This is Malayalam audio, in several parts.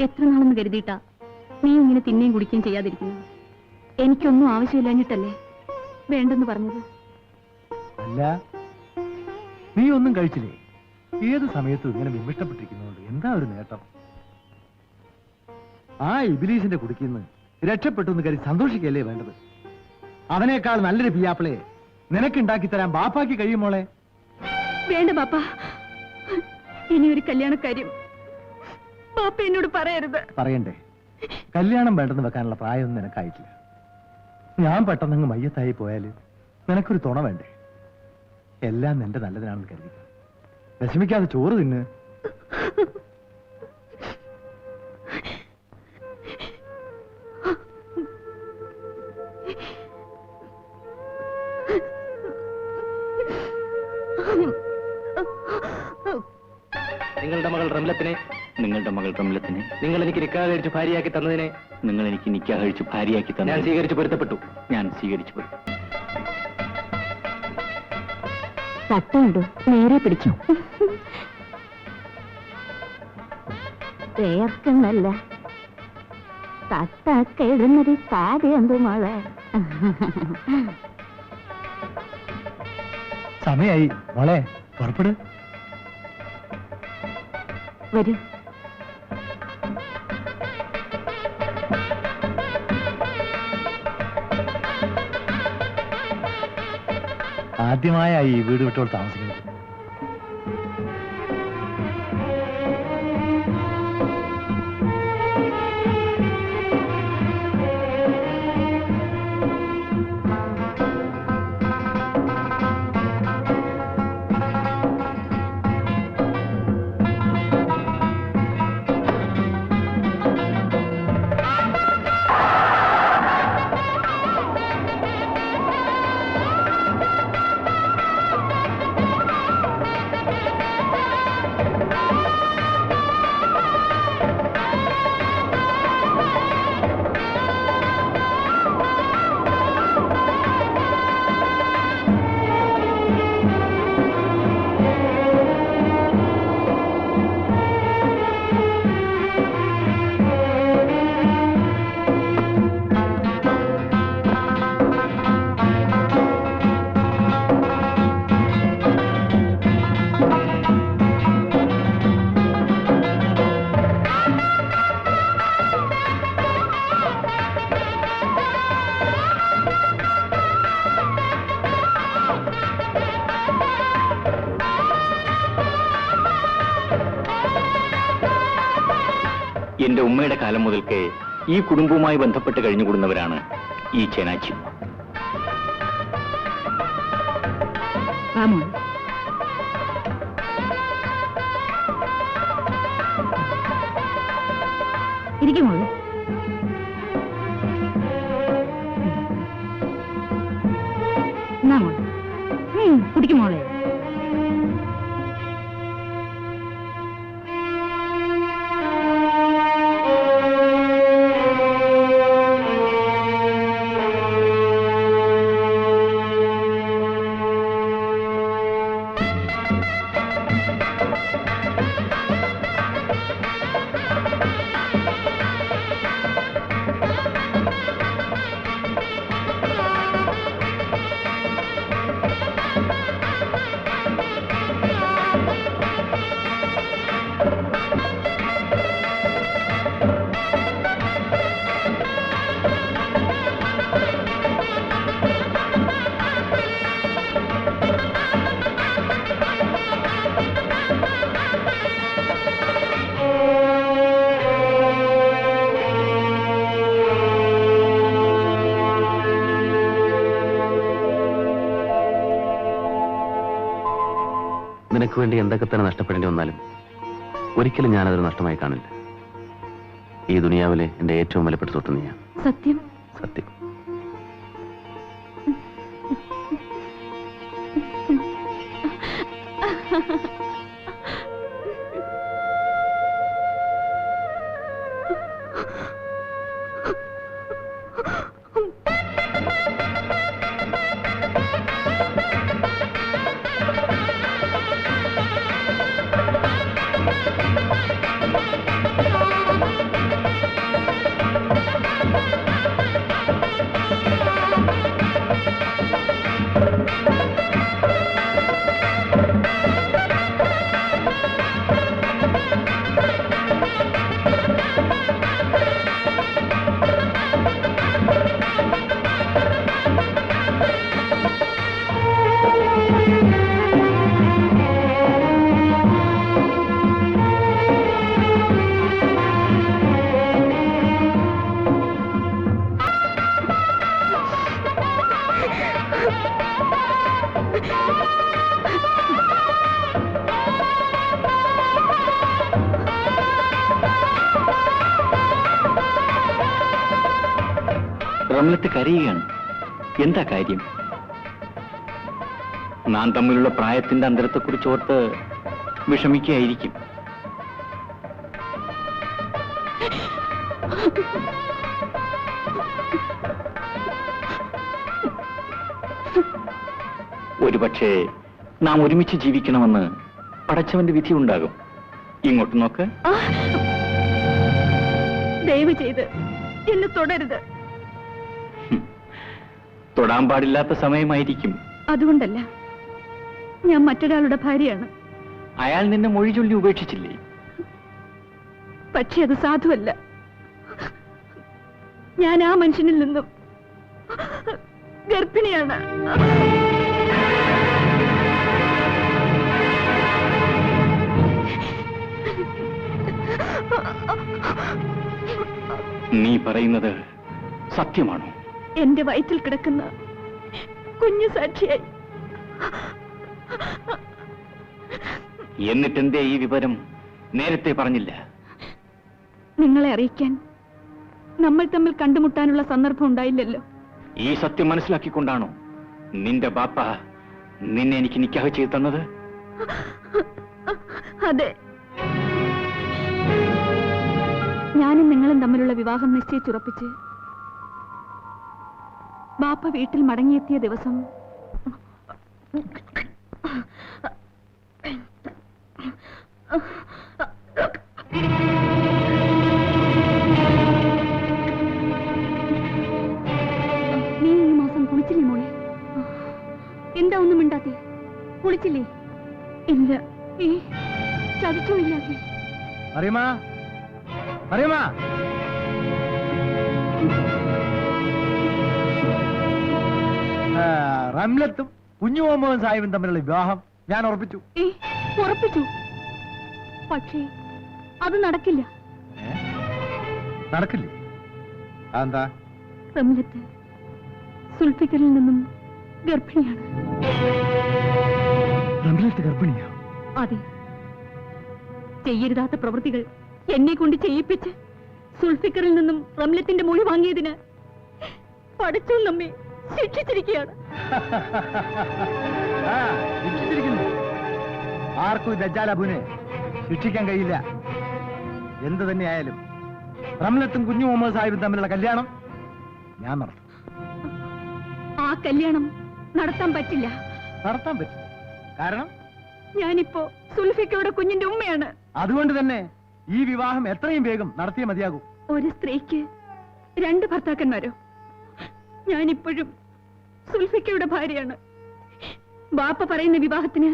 എത്ര നാളെന്ന് കരുതിയിട്ടാ നീ ഇങ്ങനെ തിന്നെയും കുടിക്കുകയും ചെയ്യാതിരിക്കുന്നു? എനിക്കൊന്നും ആവശ്യമില്ലാഞ്ഞിട്ടല്ലേ വേണ്ടെന്ന് പറഞ്ഞത്? അല്ല, നീ ഒന്നും കഴിച്ചില്ലേ? ഏത് സമയത്തും ഇങ്ങനെ വിമിഷ്ടപ്പെട്ടിരിക്കുന്നതുകൊണ്ട് എന്താ ഒരു നേട്ടം? ആ ഇബിലീസിന്റെ കുടിക്കുന്ന രക്ഷപ്പെട്ടു എന്ന് കരുതി സന്തോഷിക്കല്ലേ വേണ്ടത്? അവനേക്കാൾ നല്ലൊരു പിയാപ്പിളയെ നിനക്കുണ്ടാക്കി തരാൻ ബാപ്പാക്ക് കഴിയുമോളെ? വേണ്ട ബാപ്പ, ഇനി ഒരു കല്യാണക്കാര്യം ബാപ്പ എന്നോട് പറയരുത്. പറയണ്ടേ? കല്യാണം വേണ്ടെന്ന് വെക്കാനുള്ള പ്രായമൊന്നും നിനക്കായിട്ടില്ല. ഞാൻ പെട്ടെന്നങ്ങ് മയ്യത്തായി പോയാല് നിനക്കൊരു തുണ വേണ്ടേ? എല്ലാം നിന്റെ നല്ലതിനാണെന്ന് കരുതി വിഷമിക്കാതെ ചോറ് തിന്ന്. നിങ്ങളുടെ മകൾ റംലത്തിനെ നിങ്ങൾ എനിക്ക് നിക്കാഹ് കഴിച്ച് ഭാര്യയാക്കി തന്നതിനെ നിങ്ങൾ എനിക്ക് നിക്കാഹ് കഴിച്ച് ഭാര്യയാക്കി തന്നെ ഞാൻ സ്വീകരിച്ചു പൊരുത്തപ്പെട്ടു. തട്ടുണ്ടോ? നേരെ പിടിച്ചു. വേർക്കുന്നല്ല തട്ടൊക്കെ ഇടുന്നത് കാര്യം എന്തു മോളെ? സമയായി മോളെ, പുറപ്പെട്. വരൂ. ആദ്യമായ ഈ വീട് വിട്ടോട് താമസിക്കുന്നത്. എന്റെ ഉമ്മയുടെ കാലം മുതൽക്കേ ഈ കുടുംബവുമായി ബന്ധപ്പെട്ട് കഴിഞ്ഞുകൂടുന്നവരാണ് ഈ ചേനാച്ചി. ഇരിക്കുമോ? കുടിക്കുമോളെ? നിനക്ക് വേണ്ടി എന്തൊക്കെ തന്നെ നഷ്ടപ്പെടേണ്ടി വന്നാലും ഒരിക്കലും ഞാനതൊരു നഷ്ടമായി കാണില്ല. ഈ ദുനിയാവിലെ എന്റെ ഏറ്റവും വിലപ്പെട്ട സ്വത്ത് നീയാണ്. സത്യം? സത്യം. റംലത്ത് കരയുകയാണ്. എന്താ കാര്യം? നാം തമ്മിലുള്ള പ്രായത്തിന്റെ അന്തരത്തെക്കുറിച്ച് ഓർത്ത് വിഷമിക്കുകയായിരിക്കും. ഒരുപക്ഷെ നാം ഒരുമിച്ച് ജീവിക്കണമെന്ന് പടച്ചവന്റെ വിധി ഉണ്ടാകും. ഇങ്ങോട്ട് നോക്ക്. ദയവ് ചെയ്ത് എന്നെ തുടരുത്. തൊടാൻ പാടില്ലാത്ത സമയമായിരിക്കും. അതുകൊണ്ടല്ല, ഞാൻ മറ്റൊരാളുടെ ഭാര്യയാണ്. അയാൾ നിന്നെ മൊഴി ചൊല്ലി ഉപേക്ഷിച്ചില്ലേ? പക്ഷെ അത് സാധുവല്ല. ഞാൻ ആ മനുഷ്യനിൽ നിന്നും ഗർഭിണിയാണ്. നീ പറയുന്നത് സത്യമാണോ? എന്റെ വയറ്റിൽ കിടക്കുന്ന കുഞ്ഞു സാക്ഷിയായി. എന്നിട്ടെന്തേ ഈ വിവരം നേരത്തെ പറഞ്ഞില്ല? നിങ്ങളെ അറിയിക്കാൻ നമ്മൾ തമ്മിൽ കണ്ടുമുട്ടാനുള്ള സന്ദർഭം ഉണ്ടായില്ലല്ലോ. ഈ സത്യം മനസ്സിലാക്കിക്കൊണ്ടാണോ നിന്റെ ബാപ്പ നിന്നെ എനിക്ക് നിക്കാഹ് ചെയ്തു തന്നത്? അതെ, ഞാനും നിങ്ങളും തമ്മിലുള്ള വിവാഹം നിശ്ചയിച്ചുറപ്പിച്ച് ബാപ്പ വീട്ടിൽ മടങ്ങിയെത്തിയ ദിവസം നീ ഈ മാസം കുളിച്ചില്ലേ മോളെ? എന്താ ഒന്നും മിണ്ടാത്തെ? കുളിച്ചില്ലേ? ഇല്ല. ചതിച്ചോ? ഇല്ല. അറിയുമാ അറിയുമാ റംലത്തും കുഞ്ഞു മുഹമ്മദ് സാഹിബും തമ്മിലുള്ള വിവാഹം ഞാൻ ഉറപ്പിച്ചു. ഉറപ്പിച്ചു? പക്ഷേ അത് നടക്കില്ല. നടക്കില്ലേ? അതെന്താ? റംലത്ത് സുൽഫിക്കറിൽ നിന്നും ഗർഭിണിയാണ്. റംലത്ത് ഗർഭിണിയോ? അതെ. ചെയ്യരുതാത്ത പ്രവൃത്തികൾ എന്നെ കൊണ്ട് ചെയ്യിപ്പിച്ച് സുൽഫിക്കറിൽ നിന്നും റംലത്തിന്റെ മൊഴി വാങ്ങിയതിന് പടച്ചോൻ നമ്മെ ശിക്ഷിച്ചിരിക്കുകയാണ്. ആർക്കും ദജ്ജാൽ അബുവിനെ ശിക്ഷിക്കാൻ കഴിയില്ല. എന്ത് തന്നെയായാലും റംലത്തും കുഞ്ഞു മുഹമ്മദ് സാഹിബും തമ്മിലുള്ള കല്യാണം ഞാൻ നടത്തും. ആ കല്യാണം നടത്താൻ പറ്റില്ല. നടത്താൻ പറ്റില്ല. കാരണം ഞാനിപ്പോ സുൽഫിക്കയുടെ കുഞ്ഞിന്റെ ഉമ്മയാണ്. അതുകൊണ്ട് തന്നെ ഈ വിവാഹം എത്രയും വേഗം നടത്തിയേ മതിയാകൂ. ഒരു സ്ത്രീക്ക് 2 ഭർത്താക്കന്മാരോ? ഞാനിപ്പോഴും സുൽഫിക്കയുടെ ഭാര്യയാണ്. ബാപ്പ പറയുന്ന വിവാഹത്തിന്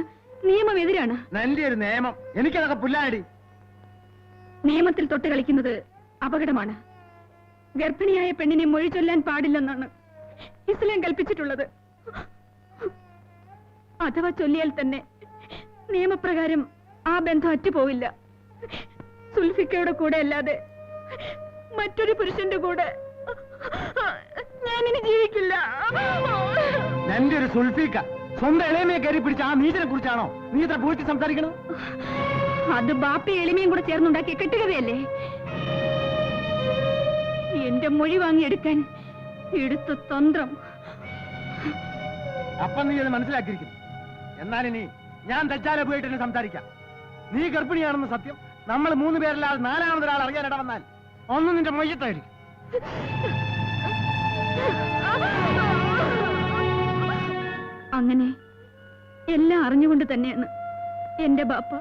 നിയമം എതിരാണ്. എന്റെ ഒരു നിയമം എനിക്കതൊക്കെ പുല്ലാടി. നിയമത്തിൽ തൊട്ട് കളിക്കുന്നത് അപകടമാണ്. ഗർഭിണിയായ പെണ്ണിനെ മൊഴി ചൊല്ലാൻ പാടില്ലെന്നാണ് ഇസ്ലാം കൽപ്പിച്ചിട്ടുള്ളത്. അഥവാ ചൊല്ലിയാൽ തന്നെ നിയമപ്രകാരം ആ ബന്ധം അറ്റുപോവില്ല. സുൽഫിക്കയുടെ കൂടെ അല്ലാതെ മറ്റൊരു പുരുഷന്റെ കൂടെ ഞാനിനി ജീവിക്കില്ല. എന്റെ ഒരു സുൽഫിക്ക സ്വന്തം ഇളയമയെ കയറി പിടിച്ച ആ നീചനെ കുറിച്ചാണോ നീ ഇത്ര പൂഴ്ത്തി സംസാരിക്കണം? അത് ബാപ്പി എളിമയും കൂടെ ചേർന്നുണ്ടാക്കിയ കെട്ടുകഥയല്ലേ? എന്റെ മൊഴി വാങ്ങിയെടുക്കാൻ എടുത്ത തന്ത്രം. അപ്പം നീ അത് മനസ്സിലാക്കിയിരിക്കുന്നു. എന്നാലിനി ഞാൻ ദജ്ജാൽ പോയിട്ട് തന്നെ സംസാരിക്കാം. നീ ഗർഭിണിയാണെന്ന് സത്യം നമ്മൾ 3 പേരല്ലാതെ 4ാമതൊരാൾ അറിയാൻ ഇട വന്നാൽ ഒന്നും നിന്റെ മൊയ്യത്തായിരിക്കും. അങ്ങനെ എല്ലാം അറിഞ്ഞുകൊണ്ട് തന്നെയാണ് എന്റെ ബാപ്പ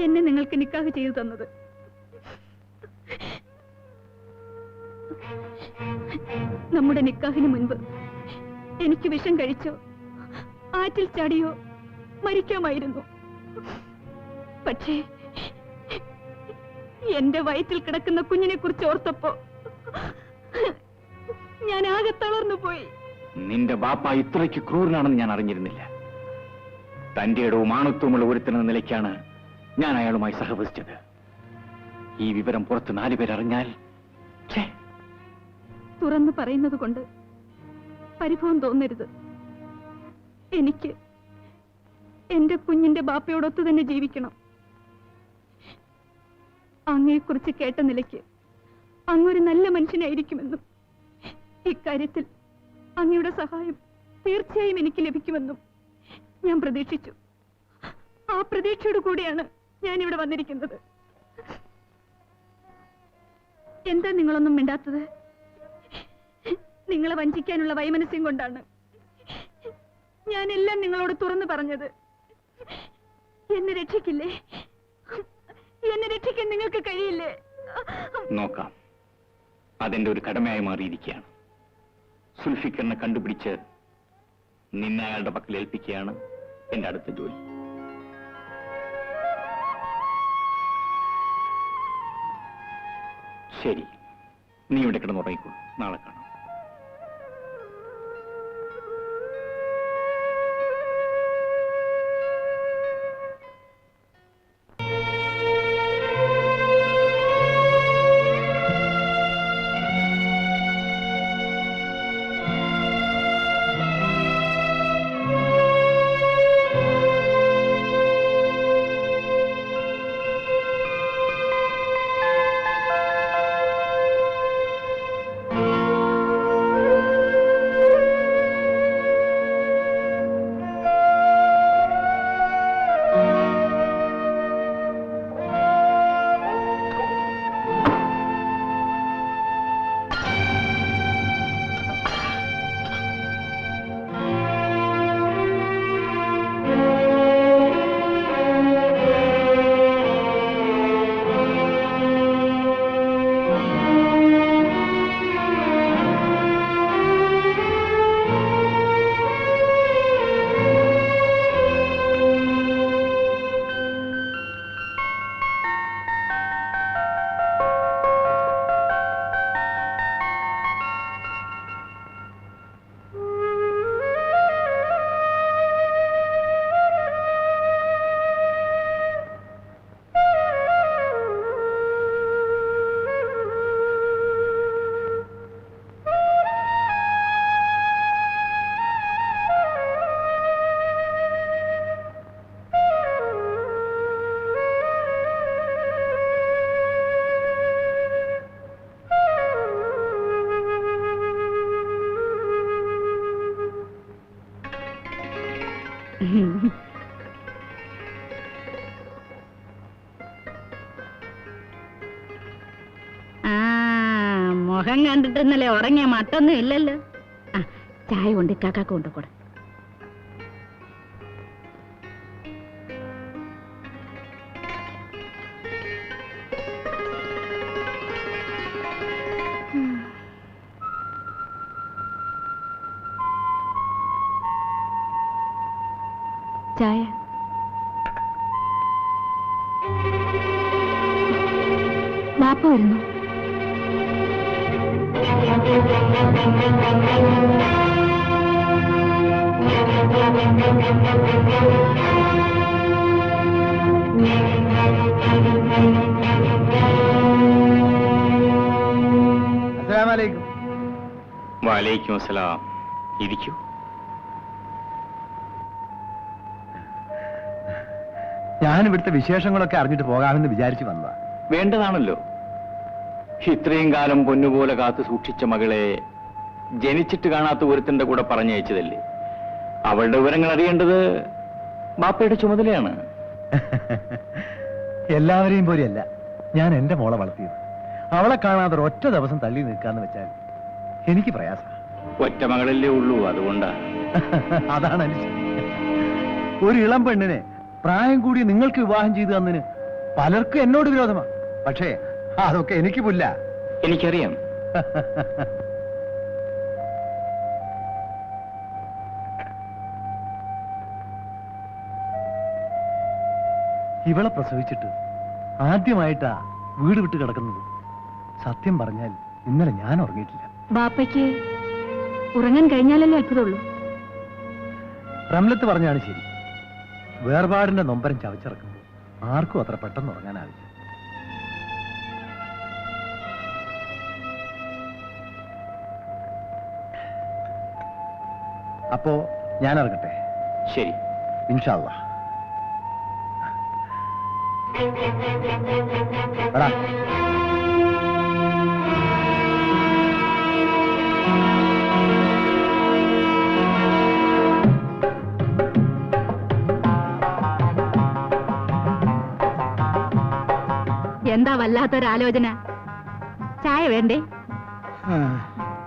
എന്നെ നിങ്ങൾക്ക് നിക്കാഹ് ചെയ്തു തന്നത്. നമ്മുടെ നിക്കാഹിന് മുൻപ് എനിക്ക് വിഷം കഴിച്ചോ ആറ്റിൽ ചാടിയോ മരിക്കാമായിരുന്നു. പക്ഷേ എന്റെ വയറ്റിൽ കിടക്കുന്ന കുഞ്ഞിനെ കുറിച്ച് ഓർത്തപ്പോ ഞാൻ ആകെ തളർന്നു പോയി. നിന്റെ ബാപ്പ ഇത്രയ്ക്ക് ക്രൂരനാണെന്ന് ഞാൻ അറിഞ്ഞിരുന്നില്ല. തന്റെ ഇടവും ആണത്വമുള്ള ഒരുത്തനെന്ന നിലയ്ക്കാണ് ഞാൻ അയാളുമായി സഹവസിച്ചത്. ഈ വിവരം പുറത്ത് 4 പേരറിഞ്ഞാൽ തുറന്നു പറയുന്നത് കൊണ്ട് പരിഭവം തോന്നരുത്. എനിക്ക് എന്റെ കുഞ്ഞിന്റെ ബാപ്പയോടൊത്തു തന്നെ ജീവിക്കണം. അങ്ങയെക്കുറിച്ച് കേട്ട നിലയ്ക്ക് അങ്ങൊരു നല്ല മനുഷ്യനായിരിക്കുമെന്നും ഇക്കാര്യത്തിൽ അങ്ങയുടെ സഹായം തീർച്ചയായും എനിക്ക് ലഭിക്കുമെന്നും ഞാൻ പ്രതീക്ഷിച്ചു. ആ പ്രതീക്ഷയോട് കൂടിയാണ് ഞാൻ ഇവിടെ വന്നിരിക്കുന്നത്. എന്താ നിങ്ങളൊന്നും മിണ്ടാത്തത്? നിങ്ങളെ വഞ്ചിക്കാനുള്ള വൈമനസ്യം കൊണ്ടാണ് ഞാനെല്ലാം നിങ്ങളോട് തുറന്നു പറഞ്ഞത്. എന്നെ രക്ഷിക്കില്ലേ? എന്നെ രക്ഷിക്കാൻ നിങ്ങൾക്ക് കഴിയില്ലേ? നോക്കാം, അതെന്റെ ഒരു കടമയായി മാറിയിരിക്കുകയാണ്. സുൽഫിക്കറിനെ കണ്ടുപിടിച്ച് നിന്നെ അയാളുടെ പക്കൽ ഏൽപ്പിക്കുകയാണ് എന്റെ അടുത്ത ജോലി. ശരി, നീ ഇവിടെ കിടന്നുറങ്ങിക്കോളൂ. നാളെ കാണാം. മുഖം കണ്ടിട്ട് ഇന്നലെ ഉറങ്ങിയ മട്ടൊന്നും ഇല്ലല്ലോ. ചായ കൊണ്ട് കാക്ക കൊണ്ടുകൂടെ. ചായ. ബാപ്പ വരുന്നു. അസ്സലാമലൈക്കും. വലൈക്കും അസ്സലാം. ഇരിക്കൂ. ഞാൻ ഇവിടുത്തെ വിശേഷങ്ങളൊക്കെ അറിഞ്ഞിട്ട് പോകാമെന്ന് വിചാരിച്ചു വന്നതാ. വേണ്ടതാണല്ലോ. ഇത്രയും കാലം പൊന്നുപോലെ കാത്തു സൂക്ഷിച്ച മകളെ ജനിച്ചിട്ട് കാണാത്ത ഒരുത്തന്റെ കൂടെ പറഞ്ഞയച്ചതല്ലേ. അവളുടെ വിവരങ്ങൾ അറിയേണ്ടത് ബാപ്പയുടെ ചുമതലയാണ്. എല്ലാവരെയും പോലെയല്ല ഞാൻ എന്റെ മോളെ വളർത്തിയത്. അവളെ കാണാതെ ഒറ്റ ദിവസം തള്ളി നിൽക്കാന്ന് വെച്ചാൽ എനിക്ക് പ്രയാസം. ഒറ്റ മകളല്ലേ ഉള്ളൂ, അതുകൊണ്ടാ. അതാണ് അനുഷ്ഠ. ഒരു ഇളം പെണ്ണിനെ പ്രായം കൂടി നിങ്ങൾക്ക് വിവാഹം ചെയ്തു തന്നതിന് പലർക്കും എന്നോട് വിരോധമാണ്. പക്ഷേ അതൊക്കെ എനിക്ക് പുല്ല. എനിക്കറിയാം. ഇവളെ പ്രസവിച്ചിട്ട് ആദ്യമായിട്ടാ വീട് വിട്ട് കിടക്കുന്നത്. സത്യം പറഞ്ഞാൽ ഇന്നലെ ഞാൻ ഉറങ്ങിയിട്ടില്ല. ബാപ്പയ്ക്ക് ഉറങ്ങാൻ കഴിഞ്ഞാലല്ലേ അത്ഭുതമുള്ളൂ. റംലത്ത് പറഞ്ഞാണ് ശരി. വേർപാടിന്റെ നൊമ്പരം ചവച്ചിറക്കുമ്പോൾ ആർക്കും അത്ര പെട്ടെന്ന് ഉറങ്ങാനാവില്ല. അപ്പോ ഞാൻ ഇറങ്ങട്ടെ. ശരി, ഇൻഷാ അല്ലാഹ്. എടാ എന്താ വല്ലാത്തൊരാലോചന? ചായ വേണ്ടേ?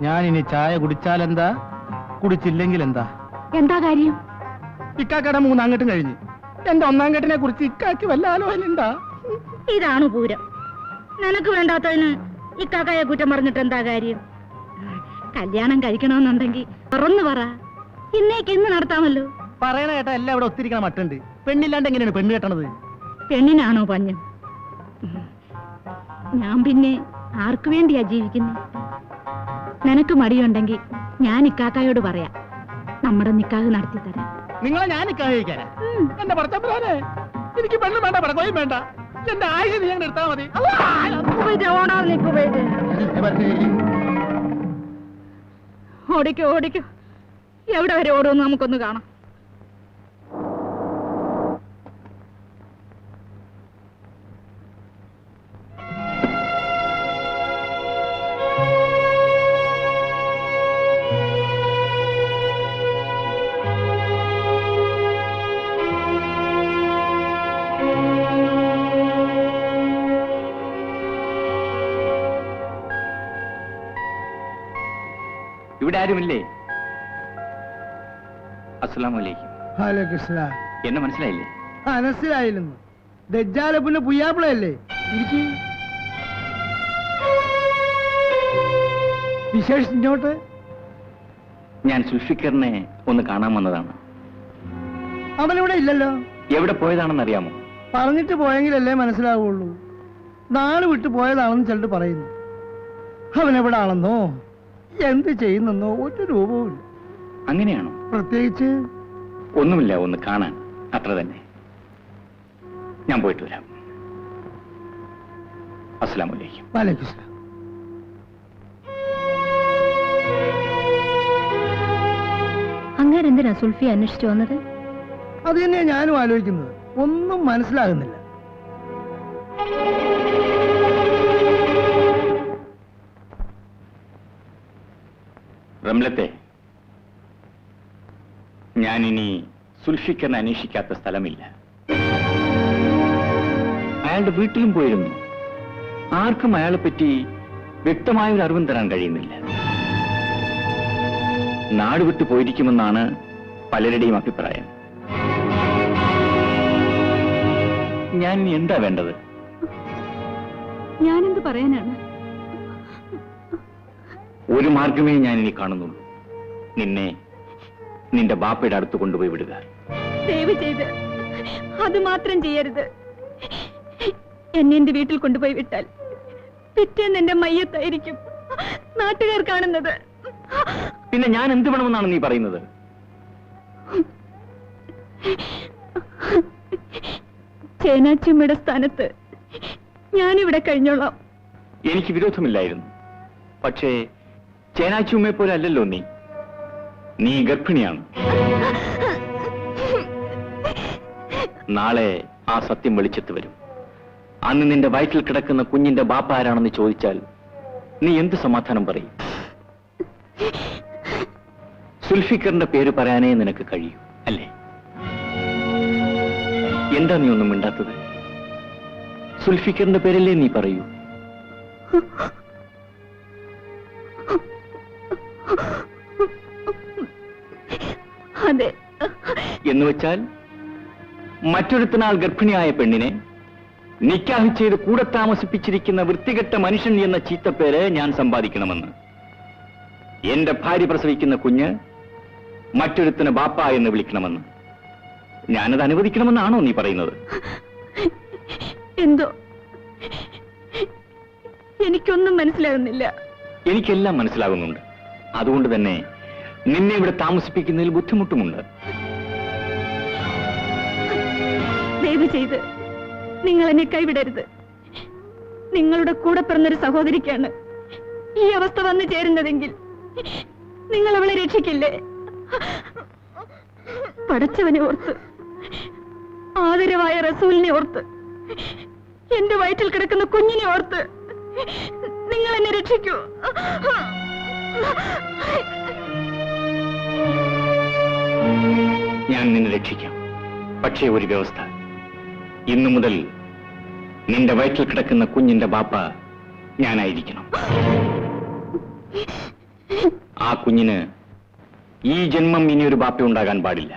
ഞാനിനി ചായ കുടിച്ചാലെന്താ, കുടിച്ചില്ലെങ്കിൽ എന്താ? എന്താ കാര്യം? ഇക്കാക്കയുടെ 3 കെട്ടും കഴിഞ്ഞ് എന്റെ 1 കെട്ടിനെ കുറിച്ച് ഇക്കാക്ക് വല്ല ആലോചന ഉണ്ടാ? ഇതാണ് പൂരം. നിനക്ക് വേണ്ടാത്തതിന് ഇക്കാക്കയെ കുറ്റം പറഞ്ഞിട്ട് എന്താ കാര്യം? കല്യാണം കഴിക്കണമെന്നുണ്ടെങ്കിൽ തുറന്നു പറ, ഇന്നേക്ക് ഇന്ന് നടത്താമല്ലോ. പറയണ കേട്ടാ എല്ലാം ഇവിടെ ഒത്തിരിക്കണ മട്ടുണ്ട്. പെണ്ണില്ലാണ്ട് എങ്ങനെയാണ് പെണ്ണ് കെട്ടണത്? പെണ്ണിനാണോ പഞ്ഞം? ഞാൻ പിന്നെ ആർക്കു വേണ്ടിയാ ജീവിക്കുന്നത്? നിനക്ക് മടിയുണ്ടെങ്കിൽ ഞാൻ ഇക്കാക്കായോട് പറയാം, നമ്മുടെ നിക്കാഹ് നടത്തി തരാം. നിങ്ങളെ ഞാൻ നിക്കാഹ് കഴിക്കാനാ? എന്റെ ഭർത്താവിനെ എനിക്ക് പെണ്ണ് വേണ്ട, പടക്കോയും വേണ്ട. എന്റെ ആയുധ നീ അങ്ങനെ എടുത്താൽ മതി. ഓടിക്കോ ഓടിക്കോ, എവിടെ വരെ ഓടുമെന്ന് നമുക്കൊന്ന് കാണാം. ഇവിടെ ആരുമില്ലേ? അസ്സലാമു അലൈക്കും. ഹലോ, എന്നെ മനസ്സിലായില്ലേ? മനസ്സിലായിരുന്നു. ദജ്ജാലപ്പിന്റെ പുയ്യാപ്പിളയല്ലേ? വിശേഷിച്ചോട്ട് ഞാൻ സുൽഫിക്കറിനെ ഒന്ന് കാണാൻ വന്നതാണ്. അവനിവിടെ ഇല്ലല്ലോ. എവിടെ പോയതാണെന്ന് അറിയാമോ? പറഞ്ഞിട്ട് പോയെങ്കിലല്ലേ മനസ്സിലാവുള്ളൂ. നാട് വിട്ടു പോയതാണെന്ന് ചിലർ പറയുന്നു. അവനെവിടെ ആണെന്നോ എന്ത് ചെയ്യുന്നെന്നോ ഒരു രൂപവുമില്ല. അങ്ങനെയാണോ? പ്രത്യേകിച്ച് ഒന്നുമില്ല, ഒന്ന് കാണാൻ, അത്ര തന്നെ. ഞാൻ പോയിട്ട് വരാം. അസ്സലാമു അലൈക്കും. വലൈക്കും സലാം. അങ്ങേരെന്തിനാ സുൽഫി അന്വേഷിച്ചു വന്നത്? അത് തന്നെയാ ഞാനും ആലോചിക്കുന്നത്. ഒന്നും മനസ്സിലാകുന്നില്ല. റംലത്തെ, ഞാനിനി സുൽഫിക്കറിനെ അന്വേഷിക്കാത്ത സ്ഥലമില്ല. അയാളുടെ വീട്ടിലും പോയിരുന്നു. ആർക്കും അയാളെ പറ്റി വ്യക്തമായൊരു അറിവും തരാൻ കഴിയുന്നില്ല. നാട് വിട്ടു പോയിരിക്കുമെന്നാണ് പലരുടെയും അഭിപ്രായം. ഞാൻ ഇനി എന്താ വേണ്ടത്? ഞാനെന്ത് പറയാനാണ്? ഒരു മാർഗമേ ഞാൻ ഇനി കാണുന്നുള്ളൂ. നിന്നെ നിന്റെ ബാപ്പയുടെ അടുത്ത് കൊണ്ടുപോയി വിടുക. ദയവ് ചെയ്ത് അത് മാത്രം ചെയ്യരുത്. എന്നെ എന്റെ വീട്ടിൽ കൊണ്ടുപോയി വിട്ടാൽ പിറ്റേന്ന് എന്റെ മയ്യത്തായിരിക്കും നാട്ടുകാർ കാണുന്നത്. പിന്നെ ഞാൻ എന്ത് വേണമെന്നാണ് നീ പറയുന്നത്? ചേനാച്ചിമ്മയുടെ സ്ഥാനത്ത് ഞാനിവിടെ കഴിഞ്ഞോളാം. എനിക്ക് വിരോധമില്ലായിരുന്നു. പക്ഷേ ചേനാച്ചുമ്മയെ പോലെ അല്ലല്ലോ നീ ഗർഭിണിയാണ്. നാളെ ആ സത്യം വെളിച്ചത്ത് വരും. അന്ന് നിന്റെ വയറ്റിൽ കിടക്കുന്ന കുഞ്ഞിന്റെ ബാപ്പ ആരാണെന്ന് ചോദിച്ചാൽ നീ എന്ത് സമാധാനം പറയും? സുൽഫിക്കറിന്റെ പേര് പറയാനേ നിനക്ക് കഴിയൂ, അല്ലേ? എന്താ നീ ഒന്നും മിണ്ടാത്തത്? സുൽഫിക്കറിന്റെ പേരല്ലേ നീ പറയൂ. അതെ. എന്നുവെച്ചാൽ മറ്റൊരുത്തനാൽ ഗർഭിണിയായ പെണ്ണിനെ നിക്കാഹ് ചെയ്ത് കൂടെ താമസിപ്പിച്ചിരിക്കുന്ന വൃത്തികെട്ട മനുഷ്യൻ എന്ന ചീത്തപ്പേര് ഞാൻ സമ്പാദിക്കണമെന്ന്. എന്റെ ഭാര്യ പ്രസവിക്കുന്ന കുഞ്ഞ് മറ്റൊരുത്തിന് ബാപ്പ എന്ന് വിളിക്കണമെന്ന്. ഞാനത് അനുവദിക്കണമെന്നാണോ നീ പറയുന്നത്? എന്തോ എനിക്കൊന്നും മനസ്സിലാകുന്നില്ല. എനിക്കെല്ലാം മനസ്സിലാകുന്നുണ്ട്. അതുകൊണ്ട് തന്നെ നിന്നെ ഇവിടെ താമസിപ്പിക്കുന്നതിൽ ബുദ്ധിമുട്ടുമുണ്ട്. ദയവ് ചെയ്ത് നിങ്ങൾ എന്നെ കൈവിടരുത്. നിങ്ങളുടെ കൂടെ പിറന്നൊരു സഹോദരിക്കാണ് ഈ അവസ്ഥ വന്നു ചേരുന്നതെങ്കിൽ നിങ്ങൾ അവളെ രക്ഷിക്കില്ലേ? പടച്ചവനെ ഓർത്ത്, ആദരവായ റസൂലിനെ ഓർത്ത്, എന്റെ വയറ്റിൽ കിടക്കുന്ന കുഞ്ഞിനെ ഓർത്ത് നിങ്ങൾ എന്നെ രക്ഷിക്കൂ. ഞാൻ നിന്നെ രക്ഷിക്കാം. പക്ഷേ ഒരു വ്യവസ്ഥ. ഇന്നു മുതൽ നിന്റെ വയറ്റിൽ കിടക്കുന്ന കുഞ്ഞിന്റെ ബാപ്പ ഞാനായിരിക്കണം. ആ കുഞ്ഞിന് ഈ ജന്മം ഇനി ഒരു ബാപ്പ ഉണ്ടാകാൻ പാടില്ല.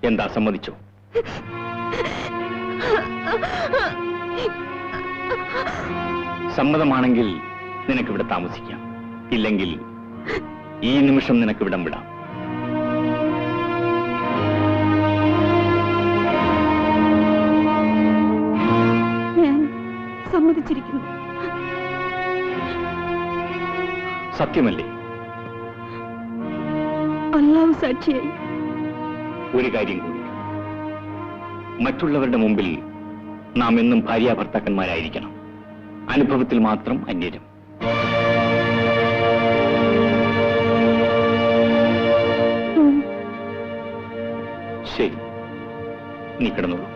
എന്താ, സമ്മതിച്ചോ? സമ്മതമാണെങ്കിൽ നിനക്കിവിടെ താമസിക്കാം, ഇല്ലെങ്കിൽ ഈ നിമിഷം നിനക്ക് ഇവിടം വിടാം. ഞാൻ സമ്മതിച്ചിരിക്കുന്നു. സത്യമല്ലേ? അല്ലാഹു സാക്ഷിയായി. ഒരു കാര്യം കൂടി, മറ്റുള്ളവരുടെ മുമ്പിൽ നാം എന്നും ഭാര്യാഭർത്താക്കന്മാരായിരിക്കണം, അനുഭവത്തിൽ മാത്രം അന്യരും. ശരി, നീ കിടന്നോളൂ.